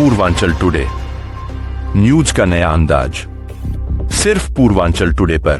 Purvanchal today, news का नया अंदाज सिर्फ पूर्वांचल टुडे पर।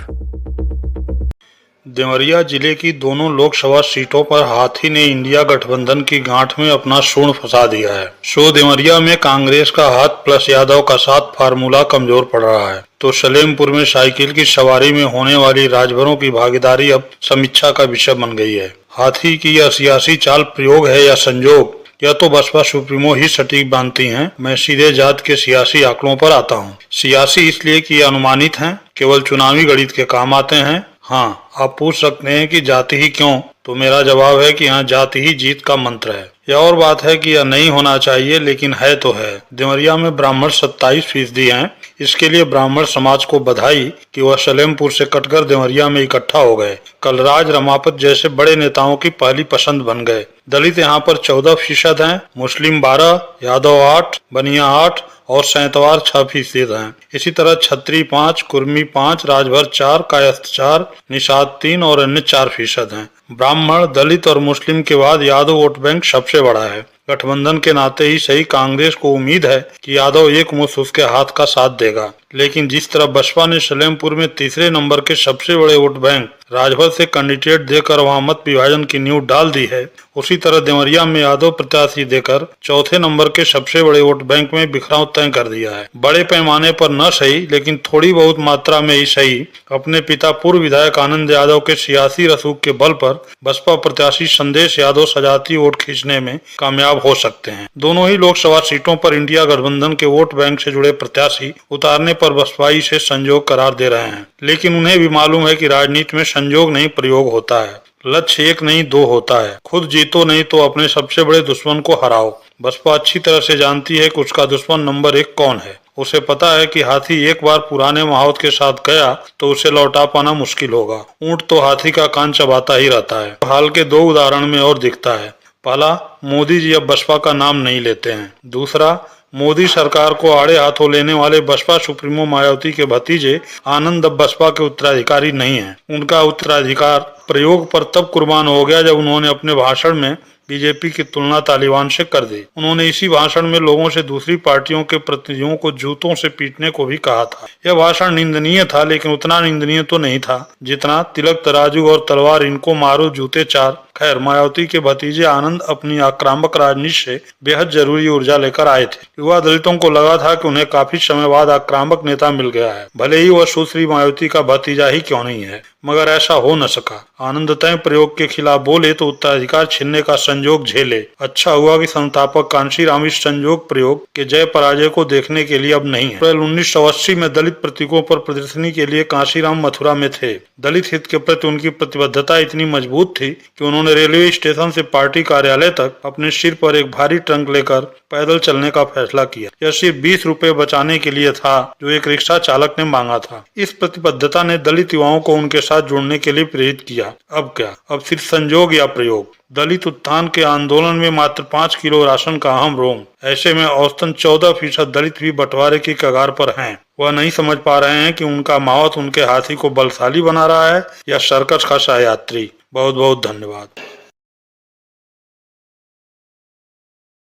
देवरिया जिले की दोनों लोकसभा सीटों पर हाथी ने इंडिया गठबंधन की गांठ में अपना सूंड फंसा दिया है। देवरिया में कांग्रेस का हाथ प्लस यादव का साथ फार्मूला कमजोर पड़ रहा है, तो सलेमपुर में साइकिल की सवारी में होने वाली राजभरों की भागीदारी अब समीक्षा का विषय बन गई है। हाथी की यह सियासी चाल प्रयोग है या संजोग, यह तो बसपा सुप्रीमो ही सटीक मानती हैं। मैं सीधे जात के सियासी आंकड़ों पर आता हूँ। सियासी इसलिए कि ये अनुमानित हैं, केवल चुनावी गणित के काम आते हैं। हाँ, आप पूछ सकते हैं कि जाति ही क्यों, तो मेरा जवाब है कि यहाँ जाति ही जीत का मंत्र है। यह और बात है कि यह नहीं होना चाहिए, लेकिन है तो है। देवरिया में ब्राह्मण 27% हैं। इसके लिए ब्राह्मण समाज को बधाई कि वह सलेमपुर से कटकर देवरिया में इकट्ठा हो गए। कलराज रमापत जैसे बड़े नेताओं की पहली पसंद बन गए। दलित यहाँ पर 14% हैं, मुस्लिम 12, यादव 8, बनिया 8 और सैंतवार 6% हैं। इसी तरह छत्री 5, कुर्मी 5, राजभर 4, कायस्थ 4, निषाद 3 और अन्य 4% हैं। ब्राह्मण, दलित और मुस्लिम के बाद यादव वोट बैंक सबसे बड़ा है। गठबंधन के नाते ही सही कांग्रेस को उम्मीद है कि यादव एक मुश्त उसके हाथ का साथ देगा, लेकिन जिस तरह बसपा ने सलेमपुर में तीसरे नंबर के सबसे बड़े वोट बैंक राजभर से कैंडिडेट देकर वहां मत विभाजन की नींव डाल दी है, उसी तरह देवरिया में यादव प्रत्याशी देकर चौथे नंबर के सबसे बड़े वोट बैंक में बिखराव तय कर दिया है। बड़े पैमाने पर न सही, लेकिन थोड़ी बहुत मात्रा में ही सही, अपने पिता पूर्व विधायक आनंद यादव के सियासी रसूख के बल पर बसपा प्रत्याशी संदेश यादव सजाती वोट खींचने में कामयाब हो सकते हैं। दोनों ही लोकसभा सीटों पर इंडिया गठबंधन के वोट बैंक से जुड़े प्रत्याशी उतारने पर बसपाई से संजोग करार दे रहे हैं, लेकिन उन्हें भी मालूम है कि राजनीति में संजोग नहीं प्रयोग होता है। लक्ष्य 1 नहीं 2 होता है। खुद जीतो नहीं तो अपने सबसे बड़े दुश्मन को हराओ। बसपा अच्छी तरह से जानती है कि उसका दुश्मन नंबर 1 कौन है। उसे पता है कि हाथी एक बार पुराने माहौल के साथ गया तो उसे लौटा पाना मुश्किल होगा। ऊंट तो हाथी का कान चबाता ही रहता है। हाल के 2 उदाहरण में और दिखता है। पहला, मोदी जी अब बसपा का नाम नहीं लेते हैं। दूसरा, मोदी सरकार को आड़े हाथों लेने वाले बसपा सुप्रीमो मायावती के भतीजे आनंद अब बसपा के उत्तराधिकारी नहीं हैं। उनका उत्तराधिकार प्रयोग पर तब कुर्बान हो गया जब उन्होंने अपने भाषण में बीजेपी की तुलना तालिबान से कर दी। उन्होंने इसी भाषण में लोगों से दूसरी पार्टियों के प्रतिनिधियों को जूतों से पीटने को भी कहा था। यह भाषण निंदनीय था, लेकिन उतना निंदनीय तो नहीं था जितना तिलक तराजू और तलवार इनको मारो जूते 4। खैर, मायावती के भतीजे आनंद अपनी आक्रामक राजनीति से बेहद जरूरी ऊर्जा लेकर आए थे। युवा दलितों को लगा था कि उन्हें काफी समय बाद आक्रामक नेता मिल गया है, भले ही वह सुश्री मायावती का भतीजा ही क्यों नहीं है, मगर ऐसा हो न सका। आनंद तय प्रयोग के खिलाफ बोले तो उत्तराधिकार छीनने का संजोग झेले। अच्छा हुआ कि संस्थापक कांशीराम इस संजोग प्रयोग के जय पराजय को देखने के लिए अब नहीं है। अप्रैल 1980 में दलित प्रतीकों पर प्रदर्शनी के लिए कांशीराम मथुरा में थे। दलित हित के प्रति उनकी प्रतिबद्धता इतनी मजबूत थी कि उन्होंने रेलवे स्टेशन से पार्टी कार्यालय तक अपने सिर पर एक भारी ट्रंक लेकर पैदल चलने का फैसला किया। यह सिर्फ 20 रुपए बचाने के लिए था जो एक रिक्शा चालक ने मांगा था। इस प्रतिबद्धता ने दलित युवाओं को उनके साथ जुड़ने के लिए प्रेरित किया। अब क्या, अब सिर्फ संजोग या प्रयोग? दलित उत्थान के आंदोलन में मात्र 5 किलो राशन का अहम रोम। ऐसे में औसतन 14% दलित भी बंटवारे की कगार पर हैं। वह नहीं समझ पा रहे हैं कि उनका मावत उनके हाथी को बलशाली बना रहा है या सर्कस का सहयात्री। बहुत बहुत धन्यवाद।